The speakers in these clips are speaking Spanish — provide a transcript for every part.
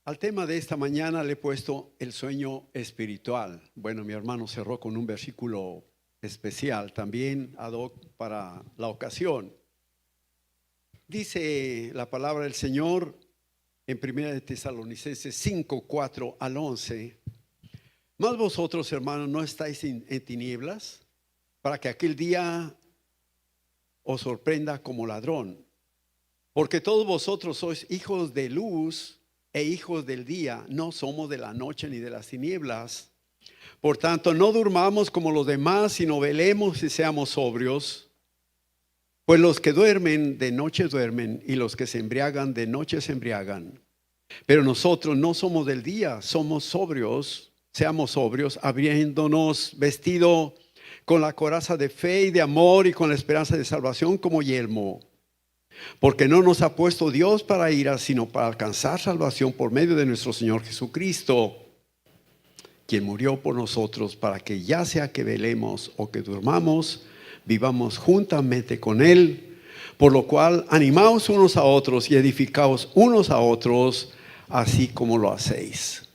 Al tema de esta mañana le he puesto el sueño espiritual. Bueno, mi hermano cerró con un versículo especial, también ad hoc para la ocasión. Dice la palabra del Señor en 1 de Tesalonicenses 5, 4 al 11. Mas vosotros, hermanos, no estáis en tinieblas, para que aquel día os sorprenda como ladrón. Porque todos vosotros sois hijos de luz e hijos del día, no somos de la noche ni de las tinieblas. Por tanto, no durmamos como los demás, sino velemos y seamos sobrios. Pues los que duermen de noche duermen, y los que se embriagan de noche se embriagan. Pero nosotros no somos del día, somos sobrios, seamos sobrios, habiéndonos vestido con la coraza de fe y de amor y con la esperanza de salvación como yelmo. Porque no nos ha puesto Dios para ira, sino para alcanzar salvación por medio de nuestro Señor Jesucristo, quien murió por nosotros, para que ya sea que velemos o que durmamos, vivamos juntamente con Él. Por lo cual, animaos unos a otros y edificaos unos a otros, así como lo hacéis.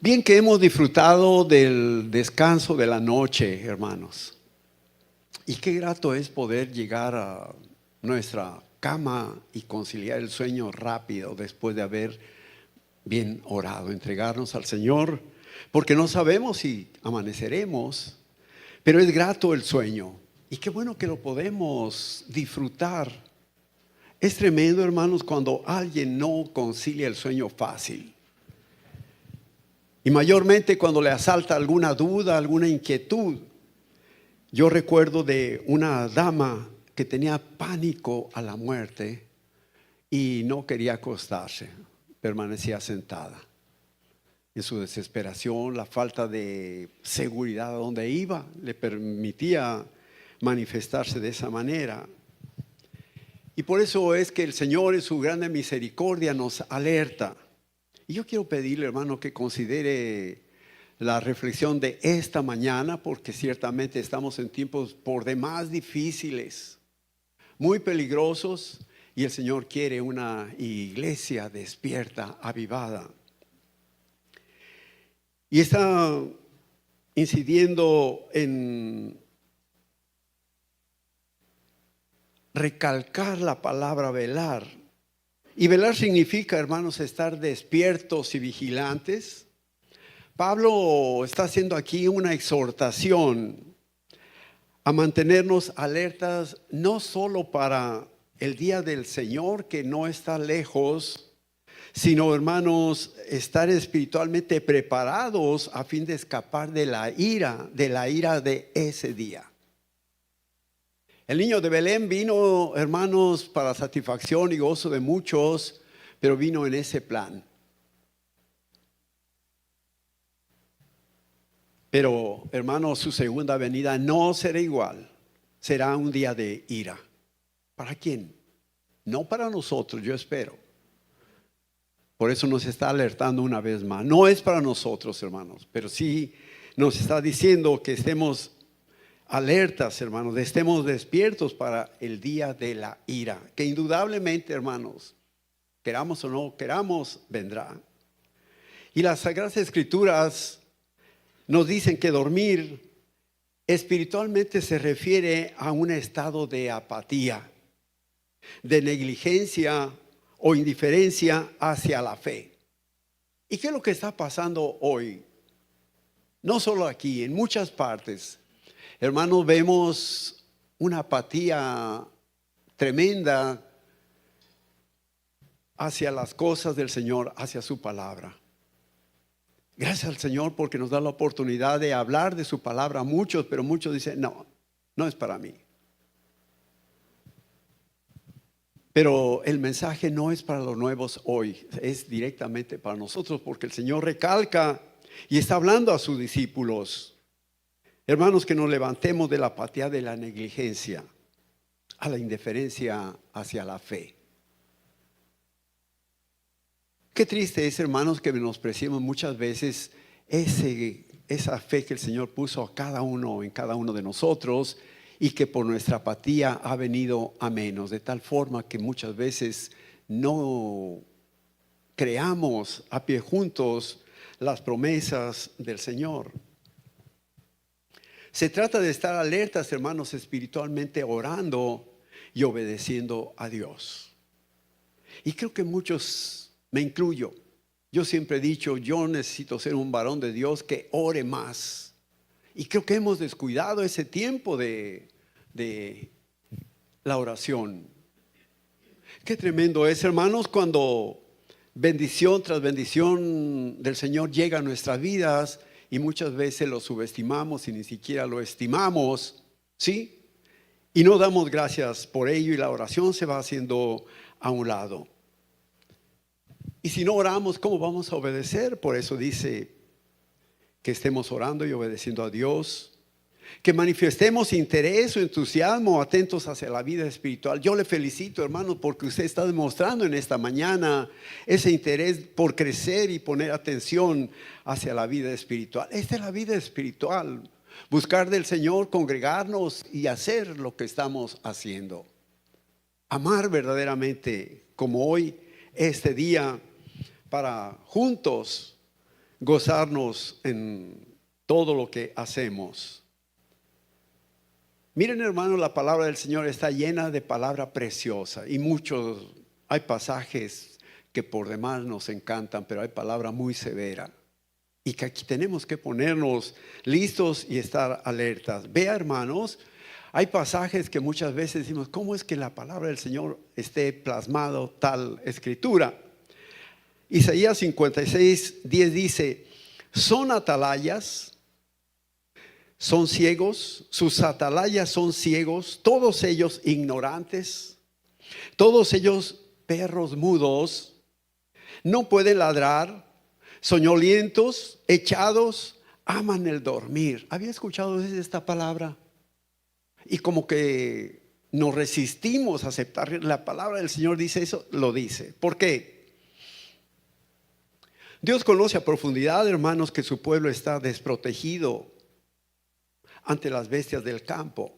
Bien que hemos disfrutado del descanso de la noche, hermanos. Y qué grato es poder llegar a nuestra cama y conciliar el sueño rápido después de haber bien orado, entregarnos al Señor, porque no sabemos si amaneceremos, pero es grato el sueño y qué bueno que lo podemos disfrutar. Es tremendo, hermanos, cuando alguien no concilia el sueño fácil, y mayormente cuando le asalta alguna duda, alguna inquietud. Yo recuerdo de una dama que tenía pánico a la muerte y no quería acostarse, permanecía sentada. En su desesperación, la falta de seguridad a donde iba le permitía manifestarse de esa manera. Y por eso es que el Señor en su grande misericordia nos alerta. Y yo quiero pedirle, hermano, que considere la reflexión de esta mañana, porque ciertamente estamos en tiempos por demás difíciles, muy peligrosos, y el Señor quiere una iglesia despierta, avivada. Y está incidiendo en recalcar la palabra velar. Y velar significa, hermanos, estar despiertos y vigilantes. Pablo está haciendo aquí una exhortación a mantenernos alertas, no solo para el día del Señor, que no está lejos, sino, hermanos, estar espiritualmente preparados a fin de escapar de la ira de ese día. El niño de Belén vino, hermanos, para satisfacción y gozo de muchos, pero vino en ese plan. Pero, hermanos, su segunda venida no será igual. Será un día de ira. ¿Para quién? No para nosotros, yo espero. Por eso nos está alertando una vez más. No es para nosotros, hermanos, pero sí nos está diciendo que estemos alertas, hermanos, estemos despiertos para el día de la ira, que indudablemente, hermanos, queramos o no queramos, vendrá. Y las Sagradas Escrituras nos dicen que dormir espiritualmente se refiere a un estado de apatía, de negligencia o indiferencia hacia la fe. ¿Y qué es lo que está pasando hoy? No solo aquí, en muchas partes. Hermanos, vemos una apatía tremenda hacia las cosas del Señor, hacia su palabra. Gracias al Señor porque nos da la oportunidad de hablar de su palabra a muchos, pero muchos dicen, no, no es para mí. Pero el mensaje no es para los nuevos hoy, es directamente para nosotros, porque el Señor recalca y está hablando a sus discípulos. Hermanos, que nos levantemos de la apatía, de la negligencia, a la indiferencia hacia la fe. Qué triste es, hermanos, que menospreciemos muchas veces esa fe que el Señor puso a cada uno, en cada uno de nosotros, y que por nuestra apatía ha venido a menos, de tal forma que muchas veces no creamos a pie juntos las promesas del Señor. Se trata de estar alertas, hermanos, espiritualmente, orando y obedeciendo a Dios. Y creo que muchos, me incluyo, yo siempre he dicho, yo necesito ser un varón de Dios que ore más. Y creo que hemos descuidado ese tiempo de la oración. Qué tremendo es, hermanos, cuando bendición tras bendición del Señor llega a nuestras vidas y muchas veces lo subestimamos y ni siquiera lo estimamos, ¿sí? Y no damos gracias por ello y la oración se va haciendo a un lado. Y si no oramos, ¿cómo vamos a obedecer? Por eso dice que estemos orando y obedeciendo a Dios, que manifestemos interés o entusiasmo, atentos hacia la vida espiritual. Yo le felicito, hermano, porque usted está demostrando en esta mañana ese interés por crecer y poner atención hacia la vida espiritual. Esta es la vida espiritual, buscar del Señor, congregarnos y hacer lo que estamos haciendo. Amar verdaderamente, como hoy, este día, para juntos gozarnos en todo lo que hacemos. Miren, hermanos, la palabra del Señor está llena de palabra preciosa y hay pasajes que por demás nos encantan, pero hay palabra muy severa y que aquí tenemos que ponernos listos y estar alertas. Vea, hermanos, hay pasajes que muchas veces decimos, ¿cómo es que la palabra del Señor esté plasmado tal escritura? Isaías 56:10 dice, son atalayas, son ciegos, sus atalayas son ciegos, todos ellos ignorantes, todos ellos perros mudos, no pueden ladrar, soñolientos, echados, aman el dormir. ¿Había escuchado esta palabra? Y como que nos resistimos a aceptar la palabra del Señor. Dice eso, lo dice. ¿Por qué? Dios conoce a profundidad, hermanos, que su pueblo está desprotegido ante las bestias del campo.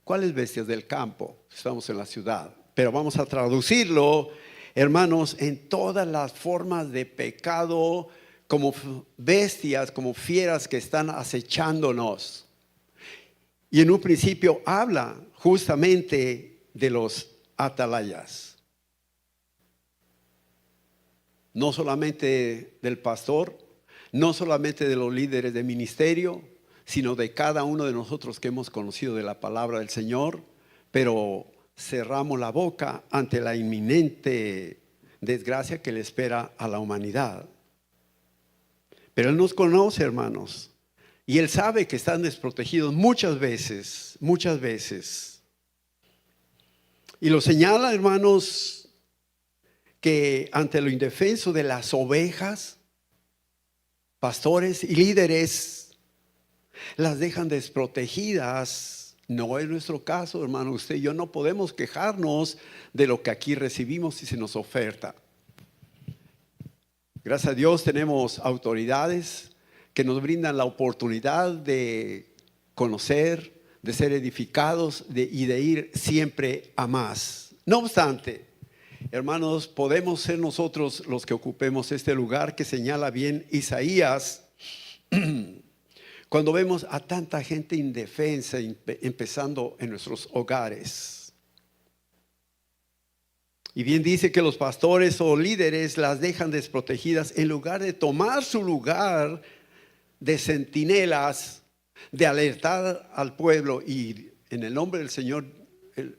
¿Cuáles bestias del campo? Estamos en la ciudad, pero vamos a traducirlo, hermanos, en todas las formas de pecado, como bestias, como fieras que están acechándonos. Y en un principio habla justamente de los atalayas. No solamente del pastor, no solamente de los líderes de ministerio, sino de cada uno de nosotros que hemos conocido de la palabra del Señor, pero cerramos la boca ante la inminente desgracia que le espera a la humanidad. Pero Él nos conoce, hermanos, y Él sabe que están desprotegidos muchas veces. Y lo señala, hermanos, que ante lo indefenso de las ovejas, pastores y líderes las dejan desprotegidas. No es nuestro caso, hermano. Usted y yo no podemos quejarnos de lo que aquí recibimos y se nos oferta. Gracias a Dios tenemos autoridades que nos brindan la oportunidad de conocer, de ser edificados y de ir siempre a más. No obstante, hermanos, podemos ser nosotros los que ocupemos este lugar que señala bien Isaías. Cuando vemos a tanta gente indefensa empezando en nuestros hogares. Y bien dice que los pastores o líderes las dejan desprotegidas en lugar de tomar su lugar de centinelas, de alertar al pueblo. Y en el nombre del Señor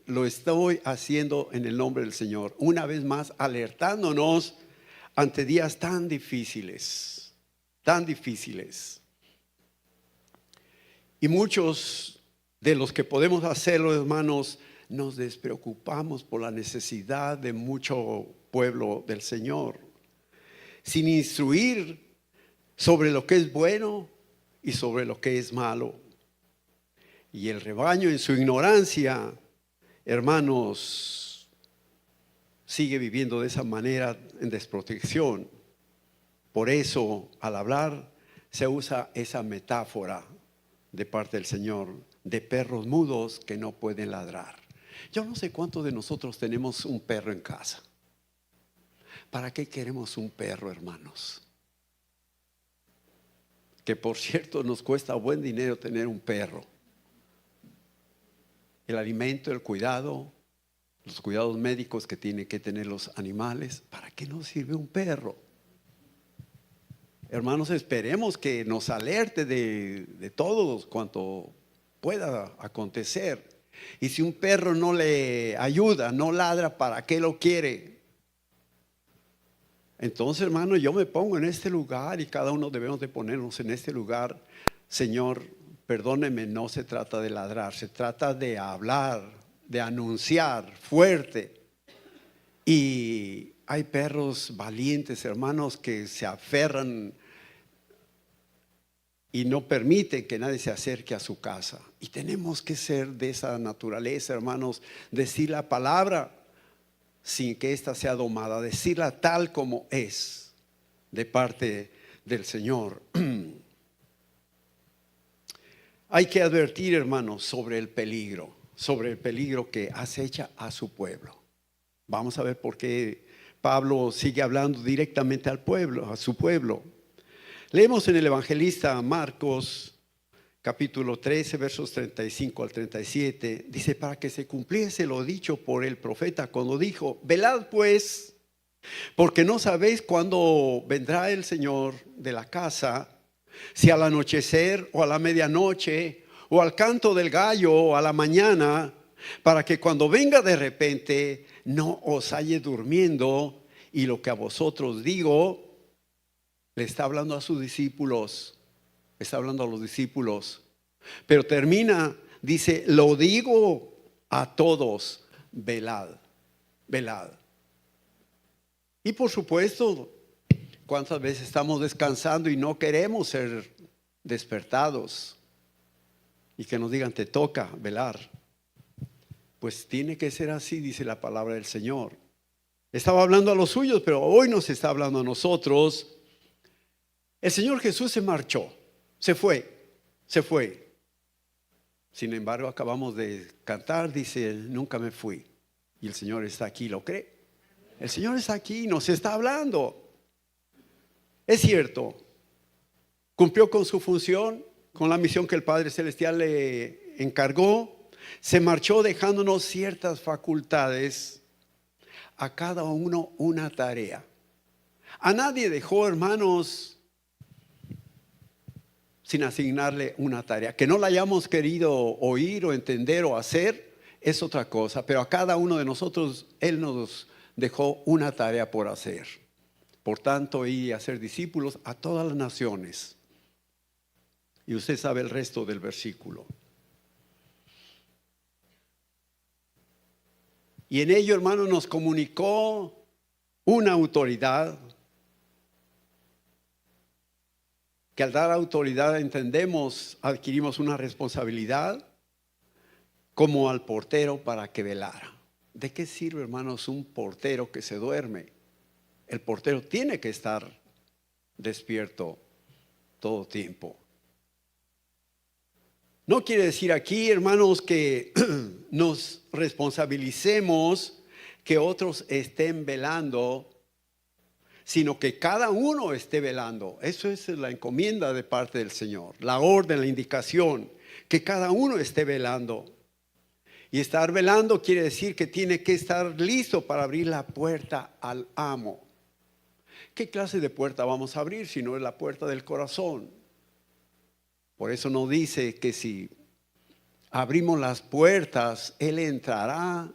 lo estoy haciendo, en el nombre del Señor, una vez más alertándonos ante días tan difíciles. Y muchos de los que podemos hacerlo, hermanos, nos despreocupamos por la necesidad de mucho pueblo del Señor, sin instruir sobre lo que es bueno y sobre lo que es malo. Y el rebaño en su ignorancia, hermanos, sigue viviendo de esa manera en desprotección. Por eso, al hablar, se usa esa metáfora de parte del Señor, de perros mudos que no pueden ladrar. Yo no sé cuántos de nosotros tenemos un perro en casa. ¿Para qué queremos un perro, hermanos? Que por cierto nos cuesta buen dinero tener un perro. El alimento, el cuidado, los cuidados médicos que tienen que tener los animales. ¿Para qué nos sirve un perro? Hermanos, esperemos que nos alerte de todo cuanto pueda acontecer. Y si un perro no le ayuda, no ladra, ¿para qué lo quiere? Entonces, hermano, yo me pongo en este lugar y cada uno debemos de ponernos en este lugar. Señor, perdóneme, no se trata de ladrar, se trata de hablar, de anunciar fuerte. Y hay perros valientes, hermanos, que se aferran y no permiten que nadie se acerque a su casa. Y tenemos que ser de esa naturaleza, hermanos, decir la palabra sin que ésta sea domada, decirla tal como es de parte del Señor. Hay que advertir, hermanos, sobre el peligro que acecha a su pueblo. Vamos a ver por qué Pablo sigue hablando directamente al pueblo, a su pueblo. Leemos en el evangelista Marcos, capítulo 13, versos 35 al 37. Dice: para que se cumpliese lo dicho por el profeta cuando dijo: velad pues, porque no sabéis cuándo vendrá el Señor de la casa, si al anochecer o a la medianoche o al canto del gallo o a la mañana, para que cuando venga de repente no os halle durmiendo. Y lo que a vosotros digo, le está hablando a sus discípulos, está hablando a los discípulos, pero termina, dice: lo digo a todos, velad, velad. Y por supuesto, ¿cuántas veces estamos descansando y no queremos ser despertados? Y que nos digan: te toca velar. Pues tiene que ser así, dice la palabra del Señor. Estaba hablando a los suyos, pero hoy nos está hablando a nosotros. El Señor Jesús se marchó, se fue. Sin embargo, acabamos de cantar, dice: nunca me fui. Y el Señor está aquí, ¿lo cree? El Señor está aquí, nos está hablando. Es cierto, cumplió con su función, con la misión que el Padre Celestial le encargó. Se marchó dejándonos ciertas facultades, a cada uno una tarea. A nadie dejó, hermanos, sin asignarle una tarea. Que no la hayamos querido oír o entender o hacer es otra cosa, pero a cada uno de nosotros Él nos dejó una tarea por hacer. Por tanto, ir y hacer discípulos a todas las naciones. Y usted sabe el resto del versículo. Y en ello, hermano, nos comunicó una autoridad, que al dar autoridad entendemos, adquirimos una responsabilidad, como al portero para que velara. ¿De qué sirve, hermanos, un portero que se duerme? El portero tiene que estar despierto todo tiempo. No quiere decir aquí, hermanos, que nos responsabilicemos que otros estén velando, sino que cada uno esté velando. Eso es la encomienda de parte del Señor, la orden, la indicación, que cada uno esté velando. Y estar velando quiere decir que tiene que estar listo para abrir la puerta al amo. ¿Qué clase de puerta vamos a abrir si no es la puerta del corazón? Por eso nos dice que si abrimos las puertas, Él entrará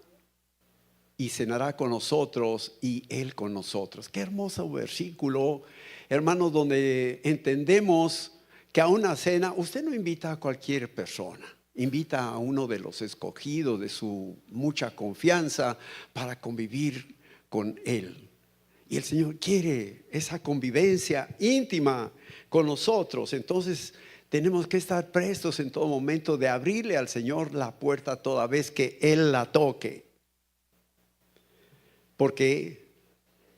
y cenará con nosotros y Él con nosotros. Qué hermoso versículo, hermanos, donde entendemos que a una cena usted no invita a cualquier persona. Invita a uno de los escogidos, de su mucha confianza, para convivir con Él. Y el Señor quiere esa convivencia íntima con nosotros. Entonces tenemos que estar prestos en todo momento de abrirle al Señor la puerta toda vez que Él la toque. Porque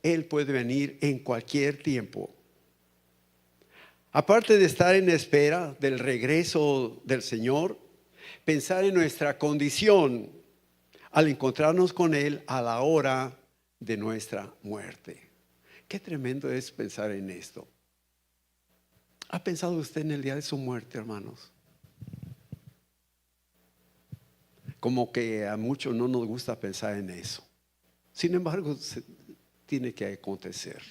Él puede venir en cualquier tiempo. Aparte de estar en espera del regreso del Señor, pensar en nuestra condición al encontrarnos con Él a la hora de nuestra muerte. Qué tremendo es pensar en esto. ¿Ha pensado usted en el día de su muerte, hermanos? Como que a muchos no nos gusta pensar en eso. Sin embargo, tiene que acontecer.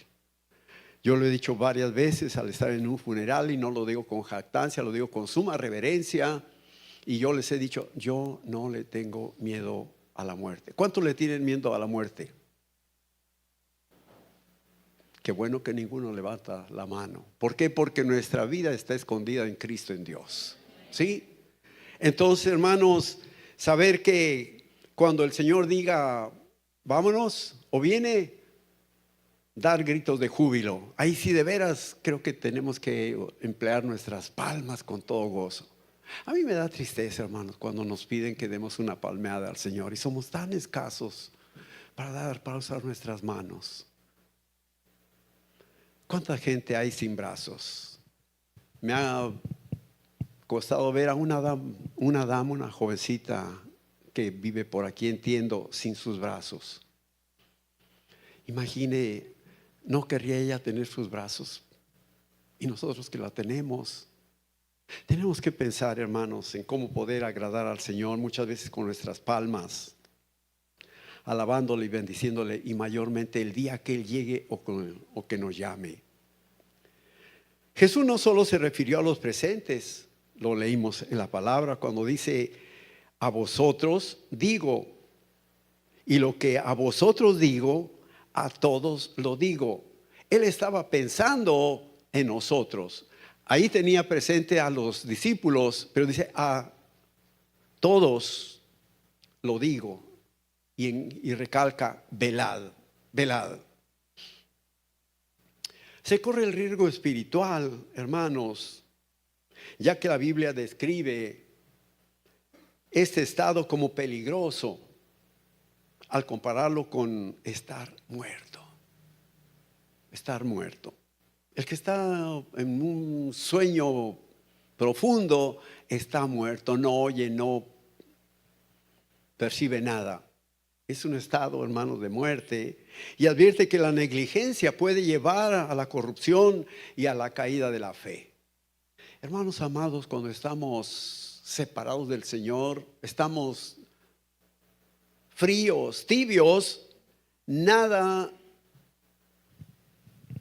Yo lo he dicho varias veces al estar en un funeral, y no lo digo con jactancia, lo digo con suma reverencia. Y yo les he dicho, yo no le tengo miedo a la muerte. ¿Cuántos le tienen miedo a la muerte? Qué bueno que ninguno levanta la mano. ¿Por qué? Porque nuestra vida está escondida en Cristo, en Dios. ¿Sí? Entonces, hermanos, saber que cuando el Señor diga, vámonos, o viene, dar gritos de júbilo. Ahí sí, de veras, creo que tenemos que emplear nuestras palmas con todo gozo. A mí me da tristeza, hermanos, cuando nos piden que demos una palmeada al Señor, y somos tan escasos para usar nuestras manos. ¿Cuánta gente hay sin brazos? Me ha costado ver a una dama, una jovencita que vive por aquí, entiendo, sin sus brazos. Imagine, no querría ella tener sus brazos, y nosotros que la tenemos. Tenemos que pensar, hermanos, en cómo poder agradar al Señor, muchas veces con nuestras palmas, alabándole y bendiciéndole, y mayormente el día que Él llegue o que nos llame. Jesús no solo se refirió a los presentes, lo leímos en la palabra cuando dice, a vosotros digo, y lo que a vosotros digo, a todos lo digo. Él estaba pensando en nosotros. Ahí tenía presente a los discípulos, pero dice, a todos lo digo. Y recalca, velad, velad. Se corre el riesgo espiritual, hermanos, ya que la Biblia describe este estado como peligroso al compararlo con estar muerto. Estar muerto. El que está en un sueño profundo está muerto, no oye, no percibe nada. Es un estado, hermanos, de muerte, y advierte que la negligencia puede llevar a la corrupción y a la caída de la fe. Hermanos amados, cuando estamos separados del Señor, estamos fríos, tibios, nada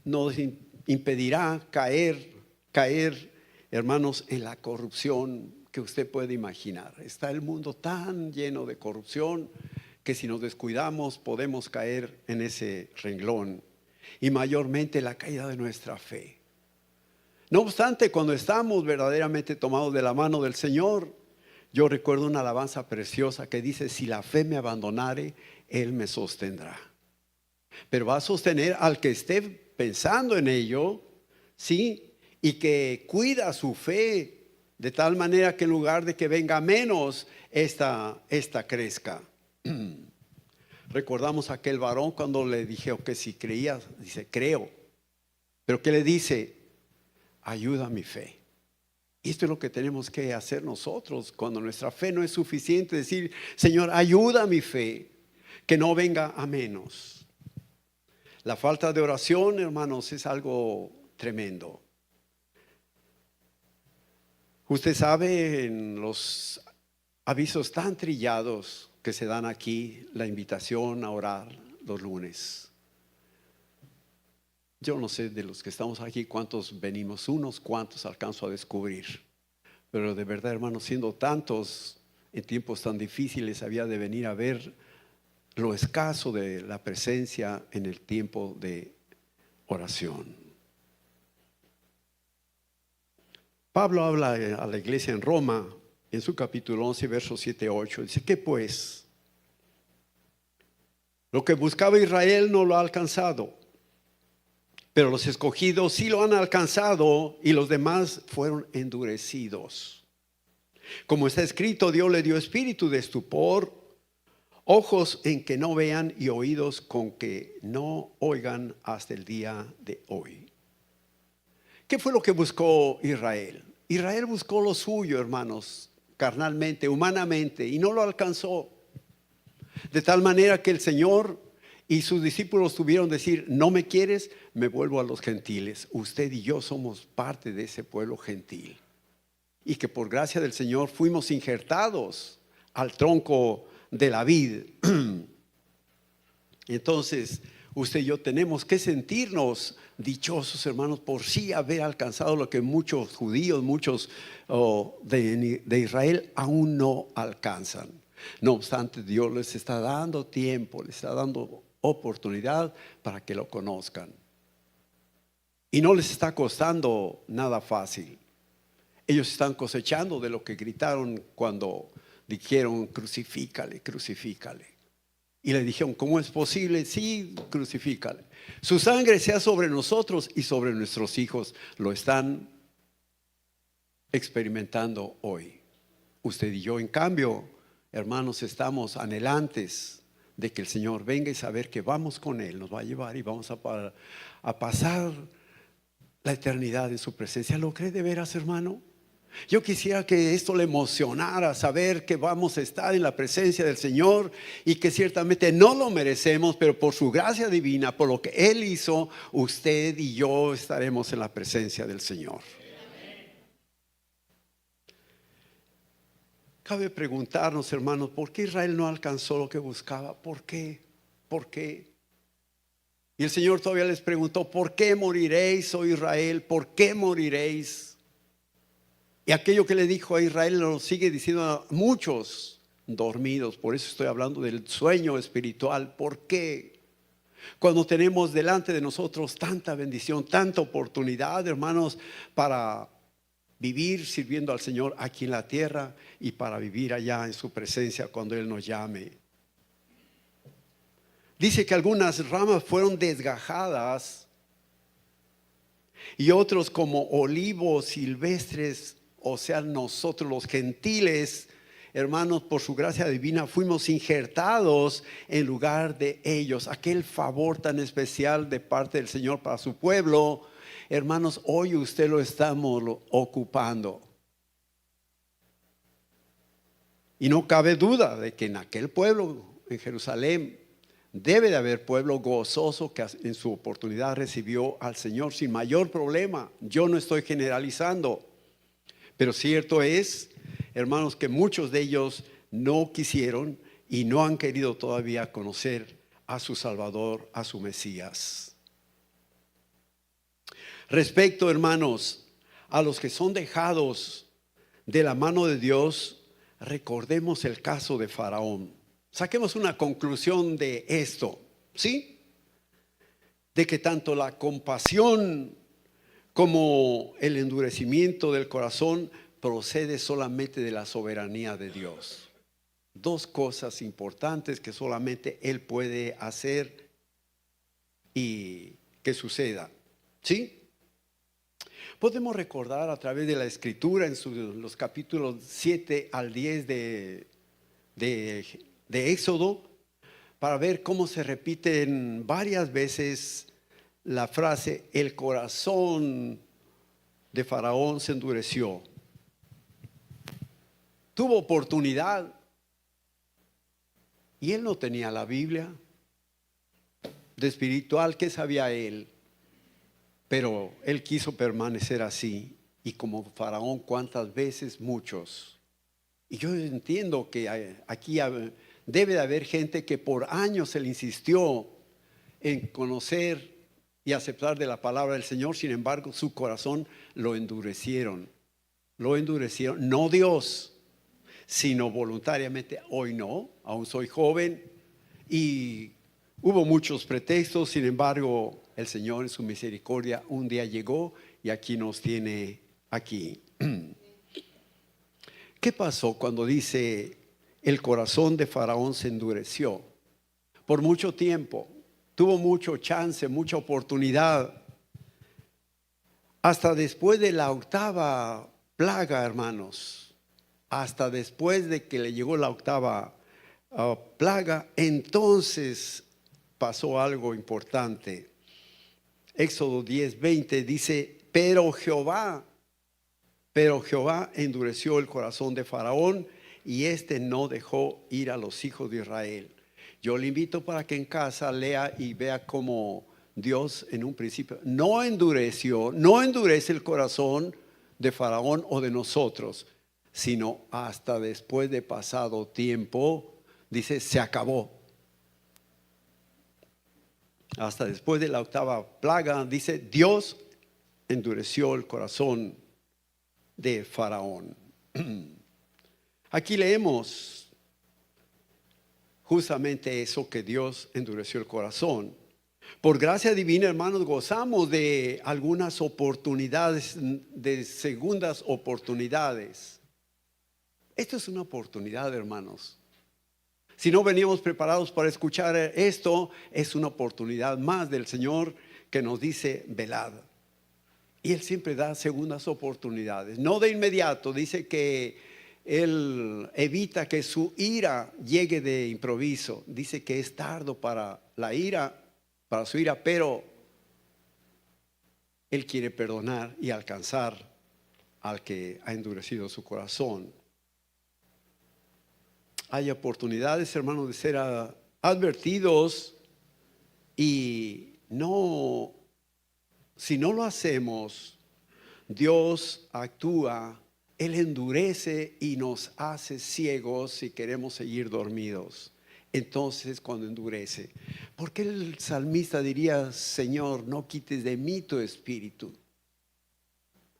nos impedirá caer, hermanos, en la corrupción que usted puede imaginar. Está el mundo tan lleno de corrupción que si nos descuidamos podemos caer en ese renglón, y mayormente la caída de nuestra fe. No obstante, cuando estamos verdaderamente tomados de la mano del Señor, yo recuerdo una alabanza preciosa que dice, si la fe me abandonare, Él me sostendrá. Pero va a sostener al que esté pensando en ello, ¿sí? Y que cuida su fe de tal manera que en lugar de que venga menos, esta crezca. Recordamos a aquel varón cuando le dije que si creía, dice, creo. Pero ¿qué le dice? Ayuda a mi fe. Y esto es lo que tenemos que hacer nosotros cuando nuestra fe no es suficiente, decir, Señor, ayuda a mi fe, que no venga a menos. La falta de oración, hermanos, es algo tremendo. Usted sabe, en los avisos tan trillados que se dan aquí, la invitación a orar los lunes. Yo no sé de los que estamos aquí cuántos venimos, unos cuantos alcanzo a descubrir, pero de verdad, hermanos, siendo tantos en tiempos tan difíciles, había de venir a ver lo escaso de la presencia en el tiempo de oración. Pablo habla a la iglesia en Roma en su capítulo 11, versos 7 a 8. Dice, ¿qué pues? Lo que buscaba Israel no lo ha alcanzado, pero los escogidos sí lo han alcanzado, y los demás fueron endurecidos. Como está escrito, Dios le dio espíritu de estupor, ojos en que no vean y oídos con que no oigan hasta el día de hoy. ¿Qué fue lo que buscó Israel? Israel buscó lo suyo, hermanos, carnalmente, humanamente, y no lo alcanzó. De tal manera que el Señor y sus discípulos tuvieron que decir, no me quieres, me vuelvo a los gentiles. Usted y yo somos parte de ese pueblo gentil. Y que por gracia del Señor fuimos injertados al tronco de la vid. Entonces, usted y yo tenemos que sentirnos dichosos, hermanos, por sí haber alcanzado lo que muchos judíos, muchos de Israel aún no alcanzan. No obstante, Dios les está dando tiempo, les está dando oportunidad para que lo conozcan. Y no les está costando nada fácil. Ellos están cosechando de lo que gritaron cuando dijeron: crucifícale, crucifícale. Y le dijeron: ¿cómo es posible? Sí, crucifícale. Su sangre sea sobre nosotros y sobre nuestros hijos. Lo están experimentando hoy. Usted y yo, en cambio, hermanos, estamos anhelantes de que el Señor venga y saber que vamos con Él, nos va a llevar y vamos a pasar la eternidad en su presencia. ¿Lo cree de veras, hermano? Yo quisiera que esto le emocionara, saber que vamos a estar en la presencia del Señor y que ciertamente no lo merecemos, pero por su gracia divina, por lo que Él hizo, usted y yo estaremos en la presencia del Señor. Cabe preguntarnos, hermanos, ¿por qué Israel no alcanzó lo que buscaba? ¿Por qué? ¿Por qué? Y el Señor todavía les preguntó: ¿por qué moriréis, oh Israel? ¿Por qué moriréis? Y aquello que le dijo a Israel lo sigue diciendo a muchos dormidos. Por eso estoy hablando del sueño espiritual. ¿Por qué? Cuando tenemos delante de nosotros tanta bendición, tanta oportunidad, hermanos, para vivir sirviendo al Señor aquí en la tierra y para vivir allá en su presencia cuando Él nos llame. Dice que algunas ramas fueron desgajadas y otros, como olivos silvestres, o sea, nosotros los gentiles, hermanos, por su gracia divina fuimos injertados en lugar de ellos. Aquel favor tan especial de parte del Señor para su pueblo, hermanos, hoy usted lo estamos ocupando. Y no cabe duda de que en aquel pueblo, en Jerusalén, debe de haber pueblo gozoso que en su oportunidad recibió al Señor sin mayor problema. Yo no estoy generalizando, pero cierto es, hermanos, que muchos de ellos no quisieron y no han querido todavía conocer a su Salvador, a su Mesías. Respecto, hermanos, a los que son dejados de la mano de Dios, recordemos el caso de Faraón. Saquemos una conclusión de esto, ¿sí? De que tanto la compasión como el endurecimiento del corazón procede solamente de la soberanía de Dios. Dos cosas importantes que solamente Él puede hacer y que suceda, ¿sí? Podemos recordar a través de la Escritura en los capítulos 7 al 10 de Éxodo, para ver cómo se repiten varias veces la frase: el corazón de Faraón se endureció. Tuvo oportunidad y él no tenía la Biblia. De espiritual, ¿qué sabía él? Pero él quiso permanecer así. Y como Faraón, ¿cuántas veces? Muchos. Y yo entiendo que aquí debe de haber gente que por años se le insistió en conocer y aceptar de la palabra del Señor. Sin embargo, su corazón lo endurecieron. Lo endurecieron, no Dios, sino voluntariamente. Hoy no, aún soy joven y hubo muchos pretextos. Sin embargo, el Señor en su misericordia un día llegó y aquí nos tiene aquí. ¿Qué pasó cuando dice el corazón de Faraón se endureció? Por mucho tiempo, tuvo mucho chance, mucha oportunidad. Hasta después de la octava plaga, hermanos, hasta después de que le llegó la octava plaga, entonces pasó algo importante. Éxodo 10:20 dice: pero Jehová endureció el corazón de Faraón y éste no dejó ir a los hijos de Israel. Yo le invito para que en casa lea y vea cómo Dios en un principio no endurece el corazón de Faraón o de nosotros, sino hasta después de pasado tiempo, dice, se acabó. Hasta después de la octava plaga, dice, Dios endureció el corazón de Faraón. Aquí leemos justamente eso, que Dios endureció el corazón. Por gracia divina, hermanos, gozamos de algunas oportunidades, de segundas oportunidades. Esto es una oportunidad, hermanos. Si no veníamos preparados para escuchar esto, es una oportunidad más del Señor que nos dice, velad. Y Él siempre da segundas oportunidades. No de inmediato, dice que Él evita que su ira llegue de improviso. Dice que es tardo para la ira, para su ira, pero Él quiere perdonar y alcanzar al que ha endurecido su corazón. Hay oportunidades, hermanos, de ser advertidos, y no, si no lo hacemos, Dios actúa, Él endurece y nos hace ciegos si queremos seguir dormidos. Entonces, cuando endurece, ¿por qué el salmista diría, Señor, no quites de mí tu espíritu?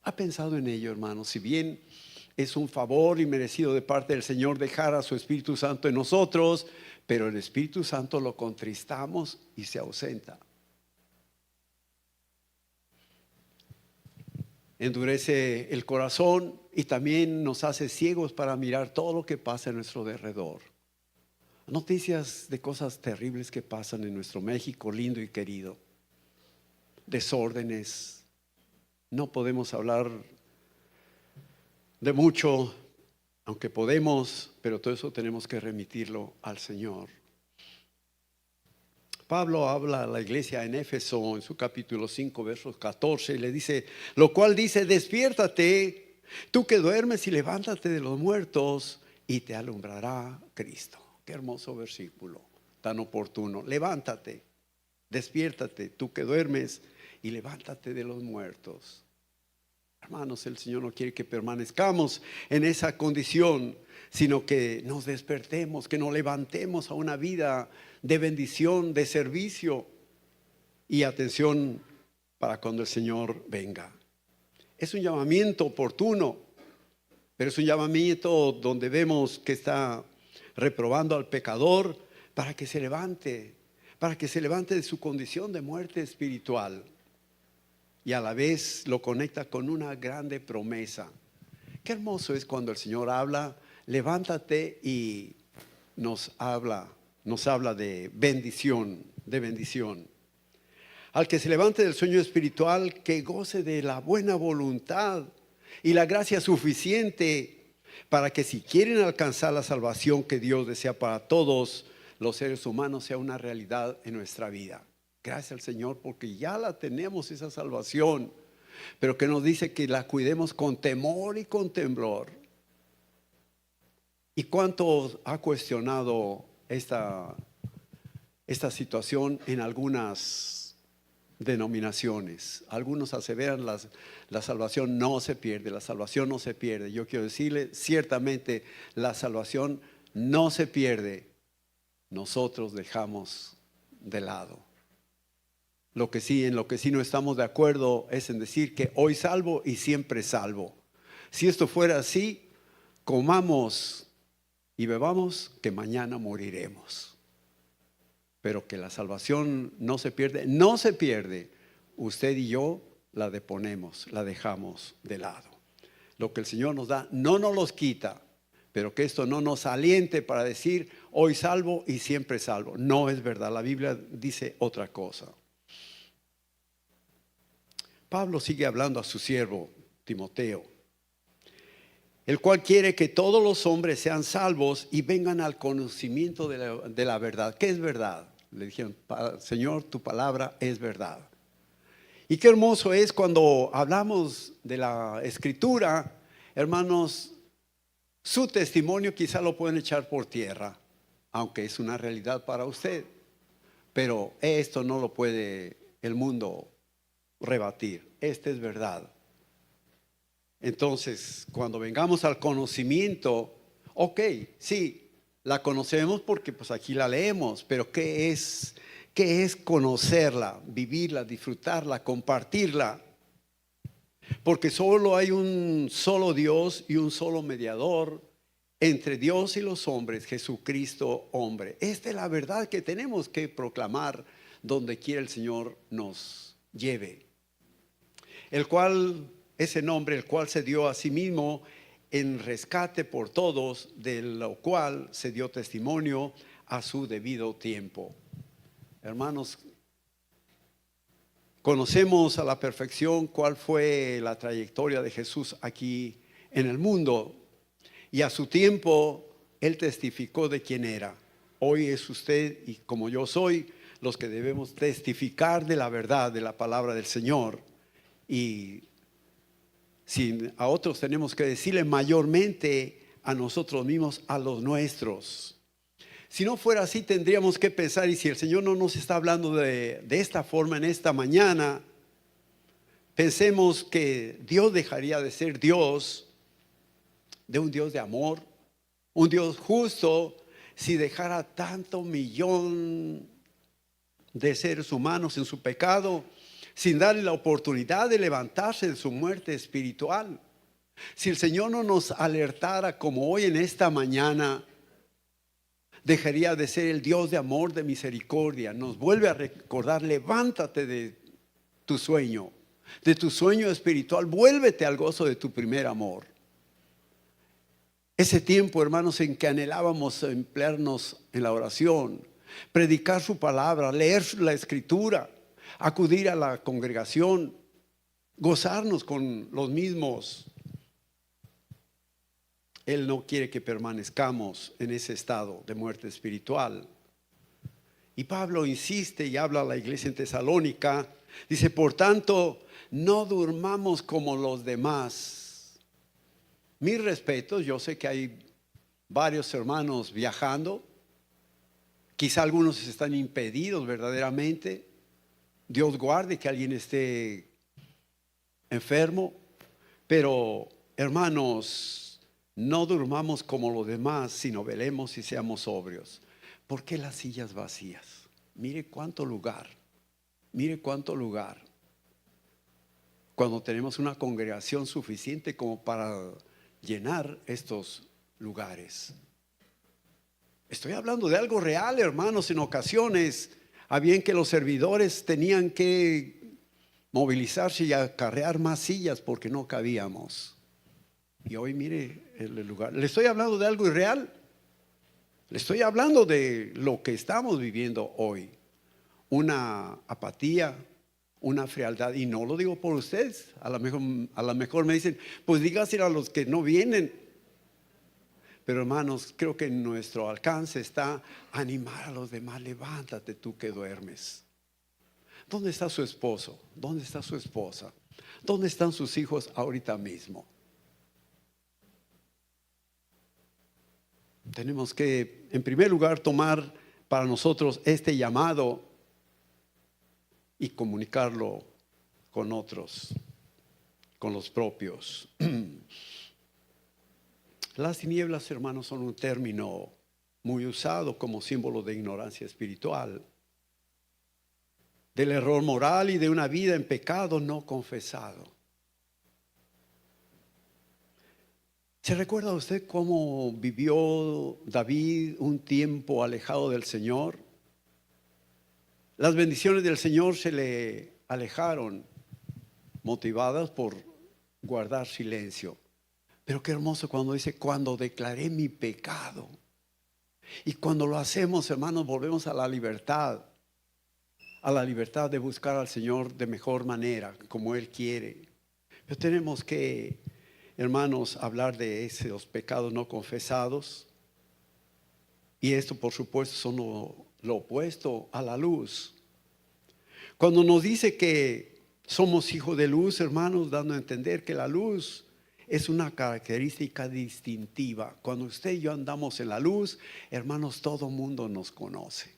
¿Ha pensado en ello, hermanos? Si bien es un favor y merecido de parte del Señor dejar a su Espíritu Santo en nosotros, pero el Espíritu Santo lo contristamos y se ausenta. Endurece el corazón y también nos hace ciegos para mirar todo lo que pasa en nuestro derredor. Noticias de cosas terribles que pasan en nuestro México lindo y querido. Desórdenes. No podemos hablar de mucho, aunque podemos, pero todo eso tenemos que remitirlo al Señor. Pablo habla a la iglesia en Éfeso en su capítulo 5, versos 14, y le dice, lo cual dice, despiértate, tú que duermes, y levántate de los muertos, y te alumbrará Cristo. Qué hermoso versículo, tan oportuno. Levántate, despiértate, tú que duermes, y levántate de los muertos. Hermanos, el Señor no quiere que permanezcamos en esa condición, sino que nos despertemos, que nos levantemos a una vida de bendición, de servicio y atención para cuando el Señor venga. Es un llamamiento oportuno, pero es un llamamiento donde vemos que está reprobando al pecador para que se levante de su condición de muerte espiritual. Y a la vez lo conecta con una grande promesa. Qué hermoso es cuando el Señor habla, levántate, y nos habla de bendición, de bendición. Al que se levante del sueño espiritual, que goce de la buena voluntad y la gracia suficiente para que, si quieren alcanzar la salvación que Dios desea para todos los seres humanos, sea una realidad en nuestra vida. Gracias al Señor porque ya la tenemos, esa salvación, pero que nos dice que la cuidemos con temor y con temblor. ¿Y cuánto ha cuestionado esta situación en algunas denominaciones? Algunos aseveran la salvación no se pierde, la salvación no se pierde. Yo quiero decirle, ciertamente la salvación no se pierde. Nosotros dejamos de lado. En lo que sí no estamos de acuerdo es en decir que hoy salvo y siempre salvo. Si esto fuera así, comamos y bebamos, que mañana moriremos. Pero que la salvación no se pierde, no se pierde. Usted y yo la deponemos, la dejamos de lado. Lo que el Señor nos da no nos los quita, pero que esto no nos aliente para decir hoy salvo y siempre salvo. No es verdad, la Biblia dice otra cosa. Pablo sigue hablando a su siervo Timoteo, el cual quiere que todos los hombres sean salvos y vengan al conocimiento de la verdad. ¿Qué es verdad? Le dijeron, Señor, tu palabra es verdad. Y qué hermoso es cuando hablamos de la Escritura, hermanos, su testimonio quizá lo pueden echar por tierra, aunque es una realidad para usted, pero esto no lo puede el mundo rebatir. Esta es verdad. Entonces, cuando vengamos al conocimiento, ok, sí, la conocemos porque pues aquí la leemos, pero ¿qué es conocerla, vivirla, disfrutarla, compartirla? Porque solo hay un solo Dios y un solo mediador entre Dios y los hombres, Jesucristo hombre. Esta es la verdad que tenemos que proclamar donde quiera el Señor nos lleve. El cual, ese nombre, el cual se dio a sí mismo en rescate por todos, de lo cual se dio testimonio a su debido tiempo. Hermanos, conocemos a la perfección cuál fue la trayectoria de Jesús aquí en el mundo, y a su tiempo Él testificó de quién era. Hoy es usted y como yo soy los que debemos testificar de la verdad de la palabra del Señor. Y si a otros tenemos que decirle, mayormente a nosotros mismos, a los nuestros. Si no fuera así, tendríamos que pensar, y si el Señor no nos está hablando de esta forma en esta mañana, pensemos que Dios dejaría de ser Dios, de un Dios de amor, un Dios justo, si dejara tanto millón de seres humanos en su pecado, sin darle la oportunidad de levantarse de su muerte espiritual. Si el Señor no nos alertara como hoy en esta mañana, dejaría de ser el Dios de amor, de misericordia. Nos vuelve a recordar, levántate de tu sueño espiritual, vuélvete al gozo de tu primer amor. Ese tiempo, hermanos, en que anhelábamos emplearnos en la oración, predicar su palabra, leer la escritura, acudir a la congregación, gozarnos con los mismos. Él no quiere que permanezcamos en ese estado de muerte espiritual. Y Pablo insiste y habla a la iglesia en Tesalónica. Dice, por tanto, no durmamos como los demás. Mis respetos, yo sé que hay varios hermanos viajando. Quizá algunos están impedidos verdaderamente. Dios guarde que alguien esté enfermo. Pero, hermanos, no durmamos como los demás, sino velemos y seamos sobrios. ¿Por qué las sillas vacías? Mire cuánto lugar. Mire cuánto lugar. Cuando tenemos una congregación suficiente como para llenar estos lugares. Estoy hablando de algo real, hermanos. En ocasiones habían que los servidores tenían que movilizarse y acarrear más sillas porque no cabíamos. Y hoy mire el lugar. Le estoy hablando de algo irreal. Le estoy hablando de lo que estamos viviendo hoy. Una apatía, una frialdad. Y no lo digo por ustedes. A lo mejor me dicen, pues dígaselo a los que no vienen. Pero hermanos, creo que en nuestro alcance está animar a los demás. Levántate tú que duermes. ¿Dónde está su esposo? ¿Dónde está su esposa? ¿Dónde están sus hijos ahorita mismo? Tenemos que, en primer lugar, tomar para nosotros este llamado y comunicarlo con otros, con los propios. Las tinieblas, hermanos, son un término muy usado como símbolo de ignorancia espiritual, del error moral y de una vida en pecado no confesado. ¿Se recuerda usted cómo vivió David un tiempo alejado del Señor? Las bendiciones del Señor se le alejaron, motivadas por guardar silencio. Pero qué hermoso cuando dice, cuando declaré mi pecado. Y cuando lo hacemos, hermanos, volvemos a la libertad de buscar al Señor de mejor manera, como Él quiere. Pero tenemos que, hermanos, hablar de esos pecados no confesados. Y esto, por supuesto, son lo opuesto a la luz. Cuando nos dice que somos hijos de luz, hermanos, dando a entender que la luz es una característica distintiva. Cuando usted y yo andamos en la luz, hermanos, todo mundo nos conoce.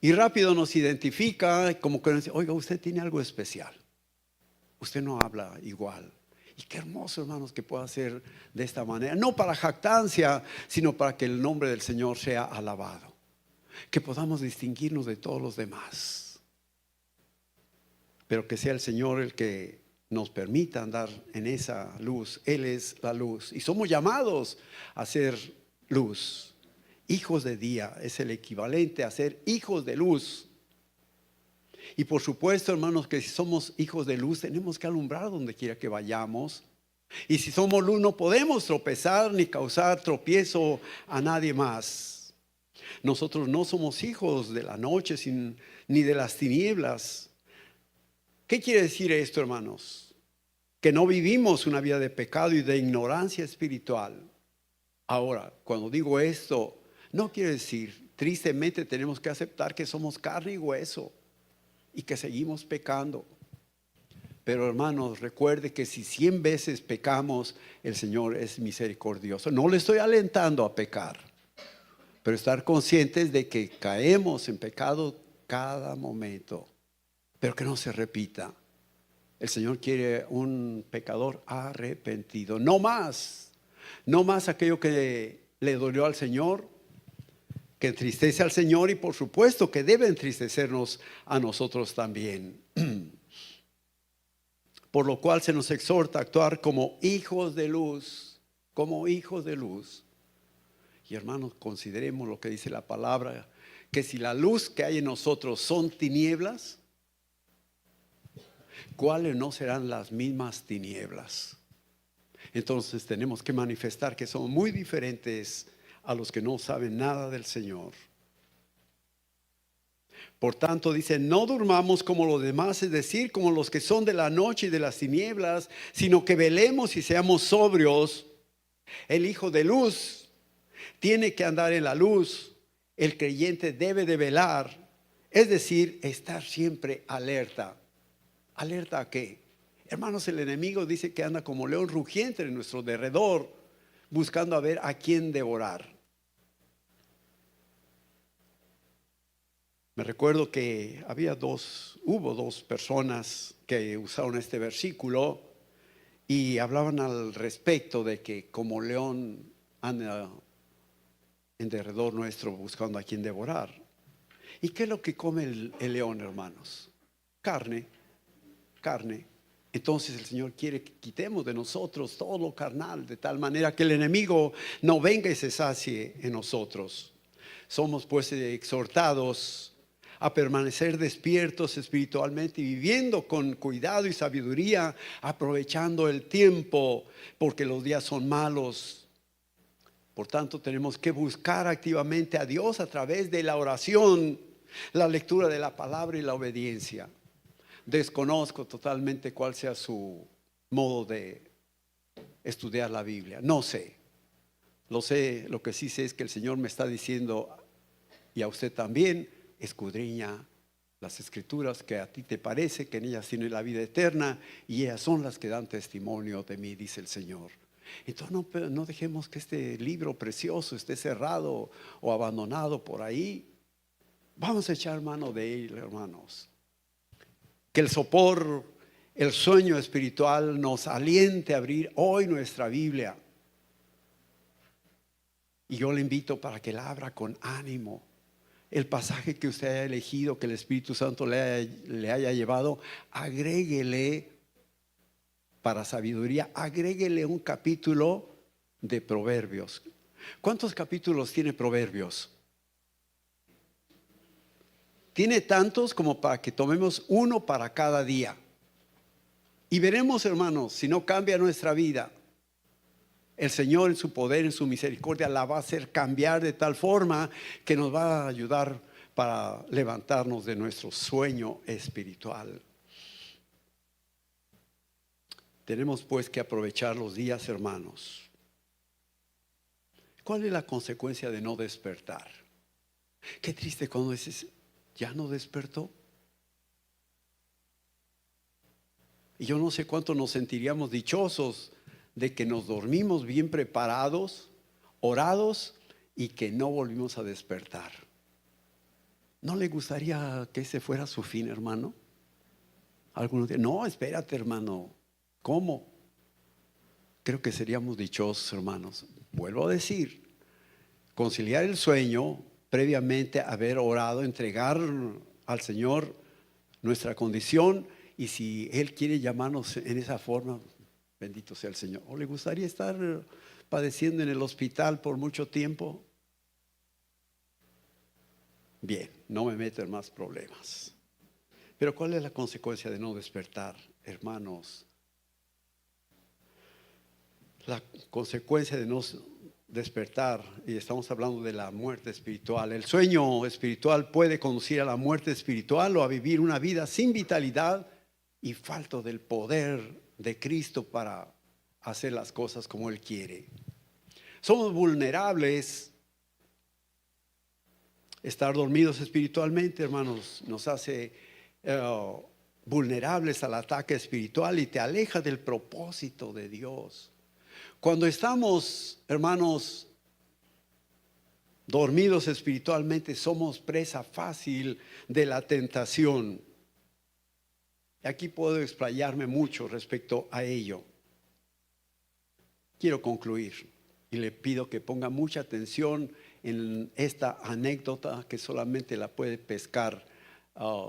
Y rápido nos identifica, como que nos dice, oiga, usted tiene algo especial. Usted no habla igual. Y qué hermoso, hermanos, que pueda ser de esta manera. No para jactancia, sino para que el nombre del Señor sea alabado. Que podamos distinguirnos de todos los demás. Pero que sea el Señor el que nos permita andar en esa luz. Él es la luz. Y somos llamados a ser luz. Hijos de día es el equivalente a ser hijos de luz. Y por supuesto, hermanos, que si somos hijos de luz, tenemos que alumbrar donde quiera que vayamos. Y si somos luz, no podemos tropezar ni causar tropiezo a nadie más. Nosotros no somos hijos de la noche ni de las tinieblas. ¿Qué quiere decir esto, hermanos? Que no vivimos una vida de pecado y de ignorancia espiritual. Ahora, cuando digo esto, no quiere decir, tristemente tenemos que aceptar que somos carne y hueso y que seguimos pecando. Pero hermanos, recuerde que si 100 veces pecamos, el Señor es misericordioso. No le estoy alentando a pecar, pero estar conscientes de que caemos en pecado cada momento, pero que no se repita. El Señor quiere un pecador arrepentido, no más aquello que le dolió al Señor, que entristece al Señor, y por supuesto que debe entristecernos a nosotros también. Por lo cual se nos exhorta a actuar como hijos de luz, como hijos de luz. Y hermanos, consideremos lo que dice la palabra, que si la luz que hay en nosotros son tinieblas, ¿cuáles no serán las mismas tinieblas? Entonces tenemos que manifestar que somos muy diferentes a los que no saben nada del Señor. Por tanto dice, no durmamos como los demás, es decir, como los que son de la noche y de las tinieblas, sino que velemos y seamos sobrios. El Hijo de luz tiene que andar en la luz. El creyente debe de velar, es decir, estar siempre alerta. ¿Alerta a qué? Hermanos, el enemigo dice que anda como león rugiente en nuestro derredor, buscando a ver a quién devorar. Me recuerdo que hubo dos personas que usaron este versículo y hablaban al respecto de que como león anda en derredor nuestro buscando a quien devorar. ¿Y qué es lo que come el león, hermanos? Carne. Entonces el Señor quiere que quitemos de nosotros todo lo carnal, de tal manera que el enemigo no venga y se sacie en nosotros. Somos pues exhortados a permanecer despiertos espiritualmente y viviendo con cuidado y sabiduría, aprovechando el tiempo, porque los días son malos. Por tanto, tenemos que buscar activamente a Dios a través de la oración, la lectura de la palabra y la obediencia. Desconozco totalmente cuál sea su modo de estudiar la Biblia. No sé. Lo que sí sé es que el Señor me está diciendo, y a usted también, escudriña las Escrituras, que a ti te parece que en ellas tiene la vida eterna, y ellas son las que dan testimonio de mí, dice el Señor. Entonces no dejemos que este libro precioso esté cerrado o abandonado por ahí. Vamos a echar mano de él, hermanos. Que el sopor, el sueño espiritual nos aliente a abrir hoy nuestra Biblia. Y yo le invito para que la abra con ánimo. El pasaje que usted haya elegido, que el Espíritu Santo le haya llevado, agréguele para sabiduría, agréguele un capítulo de Proverbios. ¿Cuántos capítulos tiene Proverbios? Tiene tantos como para que tomemos uno para cada día. Y veremos, hermanos, si no cambia nuestra vida, el Señor en su poder, en su misericordia, la va a hacer cambiar de tal forma que nos va a ayudar para levantarnos de nuestro sueño espiritual. Tenemos pues que aprovechar los días, hermanos. ¿Cuál es la consecuencia de no despertar? Qué triste cuando dices, ya no despertó. Y yo no sé cuánto nos sentiríamos dichosos de que nos dormimos bien preparados, orados, y que no volvimos a despertar. ¿No le gustaría que ese fuera su fin, hermano? Algunos dicen, no, espérate, hermano. ¿Cómo? Creo que seríamos dichosos, hermanos. Vuelvo a decir, conciliar el sueño previamente haber orado, entregar al Señor nuestra condición, y si Él quiere llamarnos en esa forma, bendito sea el Señor. ¿O le gustaría estar padeciendo en el hospital por mucho tiempo? Bien, no me meto en más problemas. Pero ¿cuál es la consecuencia de no despertar, hermanos? La consecuencia de no despertar, y estamos hablando de la muerte espiritual. El sueño espiritual puede conducir a la muerte espiritual o a vivir una vida sin vitalidad y falto del poder de Cristo para hacer las cosas como Él quiere. Somos vulnerables. Estar dormidos espiritualmente, hermanos, nos hace vulnerables al ataque espiritual y te aleja del propósito de Dios. Cuando estamos, hermanos, dormidos espiritualmente, somos presa fácil de la tentación. Aquí puedo explayarme mucho respecto a ello. Quiero concluir y le pido que ponga mucha atención en esta anécdota, que solamente la puede pescar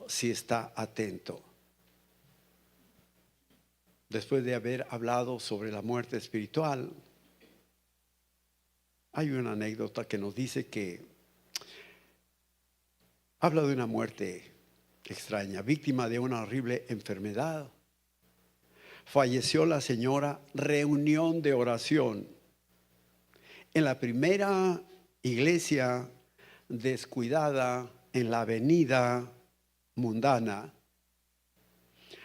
si está atento. Después de haber hablado sobre la muerte espiritual, hay una anécdota que nos dice que habla de una muerte extraña, víctima de una horrible enfermedad. Falleció la señora, reunión de oración en la primera iglesia descuidada en la avenida mundana,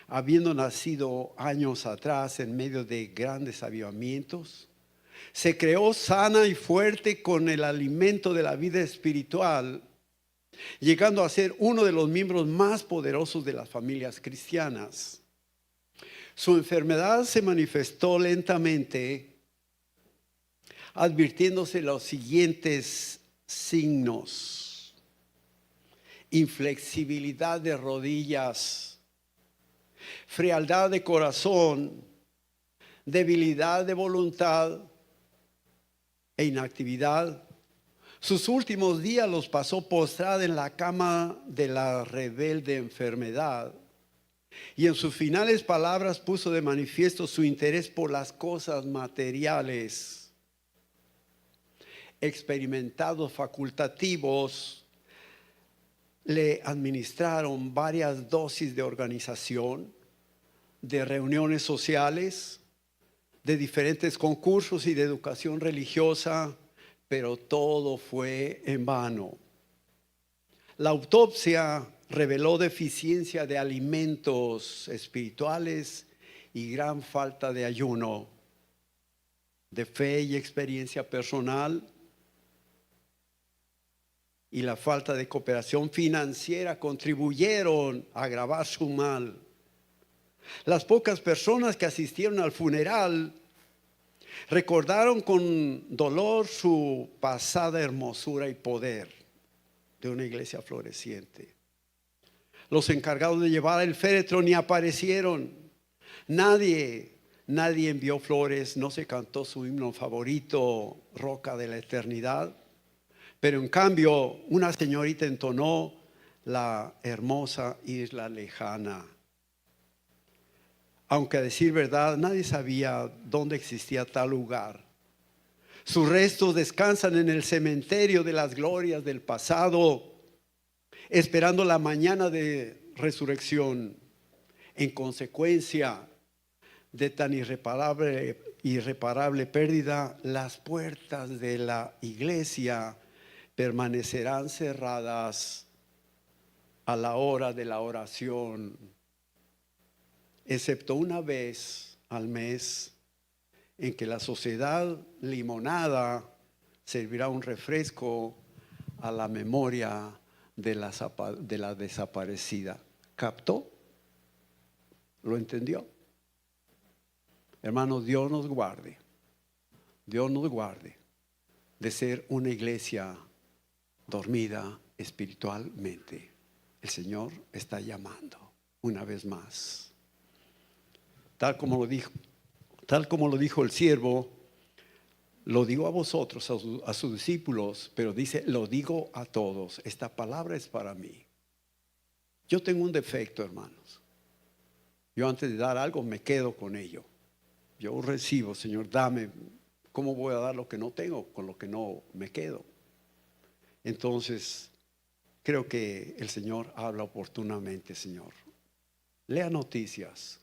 habiendo nacido años atrás en medio de grandes avivamientos. Se creó sana y fuerte con el alimento de la vida espiritual, llegando a ser uno de los miembros más poderosos de las familias cristianas. Su enfermedad se manifestó lentamente, advirtiéndose los siguientes signos: inflexibilidad de rodillas, frialdad de corazón, debilidad de voluntad e inactividad. Sus últimos días los pasó postrada en la cama de la rebelde enfermedad, y en sus finales palabras puso de manifiesto su interés por las cosas materiales. Experimentados facultativos le administraron varias dosis de organización, de reuniones sociales, de diferentes concursos y de educación religiosa, pero todo fue en vano. La autopsia reveló deficiencia de alimentos espirituales y gran falta de ayuno. De fe y experiencia personal y la falta de cooperación financiera contribuyeron a agravar su mal. Las pocas personas que asistieron al funeral recordaron con dolor su pasada hermosura y poder de una iglesia floreciente. Los encargados de llevar el féretro ni aparecieron. Nadie envió flores, no se cantó su himno favorito, Roca de la Eternidad. Pero en cambio, una señorita entonó la hermosa Isla Lejana. Aunque a decir verdad, nadie sabía dónde existía tal lugar. Sus restos descansan en el cementerio de las glorias del pasado, esperando la mañana de resurrección. En consecuencia de tan irreparable pérdida, las puertas de la iglesia permanecerán cerradas a la hora de la oración, excepto una vez al mes, en que la sociedad limonada servirá un refresco a la memoria de la desaparecida. ¿Captó? ¿Lo entendió? Hermanos, Dios nos guarde de ser una iglesia dormida espiritualmente. El Señor está llamando una vez más. Tal como lo dijo el siervo, lo digo a vosotros, a sus discípulos, pero dice, lo digo a todos. Esta palabra es para mí. Yo tengo un defecto, hermanos. Yo antes de dar algo me quedo con ello. Yo recibo, Señor, dame. ¿Cómo voy a dar lo que no tengo con lo que no me quedo? Entonces, creo que el Señor habla oportunamente, Señor. Lea noticias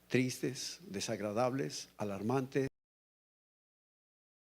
tristes, desagradables, alarmantes.